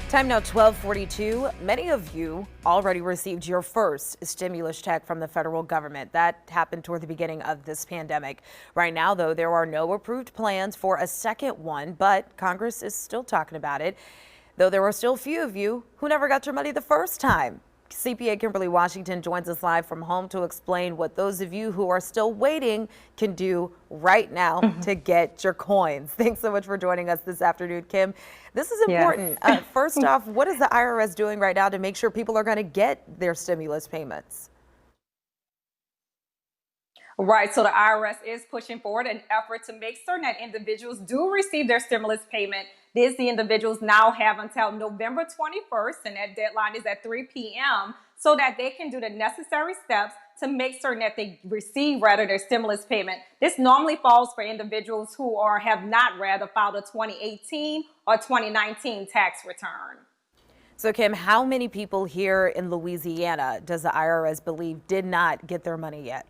Time now 12:42. Many of you already received your first stimulus check from the federal government. That happened toward the beginning of this pandemic. Right now, though, there are no approved plans for a second one, but Congress is still talking about it, though there are still few of you who never got your money the first time. CPA Kimberly Washington joins us live from home to explain what those of you who are still waiting can do right now to get your coins. Thanks so much for joining us this afternoon, Kim. This is Yes. important. First off, what is the IRS doing right now to make sure people are going to get their stimulus payments? Right. So the IRS is pushing forward an effort to make certain that individuals do receive their stimulus payment. The individuals now have until November 21st, and that deadline is at 3 p.m., so that they can do the necessary steps to make certain that they receive their stimulus payment. This normally falls for individuals who have not filed a 2018 or 2019 tax return. So, Kim, how many people here in Louisiana does the IRS believe did not get their money yet?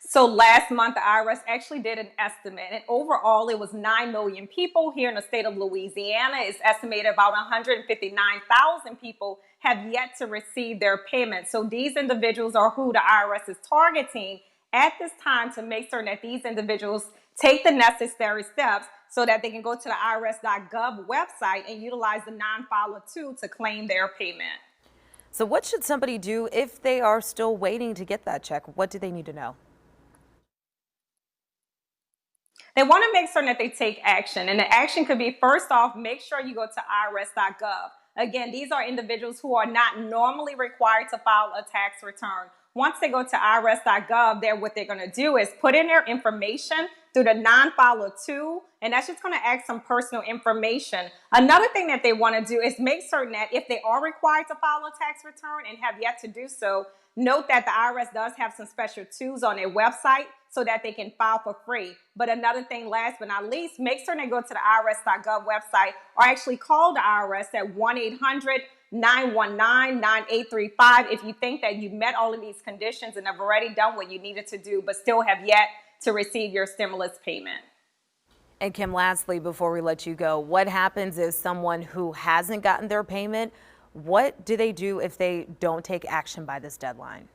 So last month, the IRS actually did an estimate, and overall, it was 9 million people here in the state of Louisiana. It's estimated about 159,000 people have yet to receive their payment. So these individuals are who the IRS is targeting at this time to make certain that these individuals take the necessary steps so that they can go to the irs.gov website and utilize the non-filer tool to claim their payment. So what should somebody do if they are still waiting to get that check? What do they need to know? They want to make certain that they take action. And the action could be, first off, make sure you go to irs.gov. Again, these are individuals who are not normally required to file a tax return. Once they go to irs.gov, what they're going to do is put in their information through the non-filer tool, and that's just going to ask some personal information. Another thing that they want to do is make certain that if they are required to file a tax return and have yet to do so, note that the IRS does have some special tools on their website so that they can file for free. But another thing, last but not least, make certain they go to the irs.gov website or actually call the IRS at 1-800-919-9835 if you think that you've met all of these conditions and have already done what you needed to do, but still have yet to receive your stimulus payment. And Kim, lastly, before we let you go, what happens if someone who hasn't gotten their payment, what do they do if they don't take action by this deadline?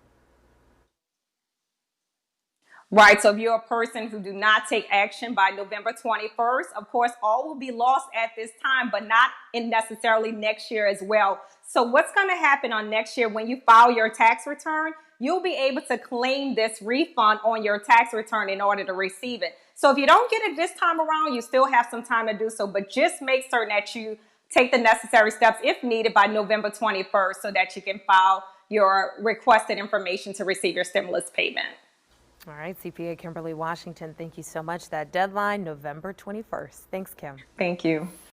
Right. So if you're a person who do not take action by November 21st, of course, all will be lost at this time, but not necessarily next year as well. So what's going to happen on next year when you file your tax return? You'll be able to claim this refund on your tax return in order to receive it. So if you don't get it this time around, you still have some time to do so, but just make certain that you take the necessary steps if needed by November 21st so that you can file your requested information to receive your stimulus payment. All right, CPA Kimberly Washington, thank you so much. That deadline, November 21st. Thanks, Kim. Thank you.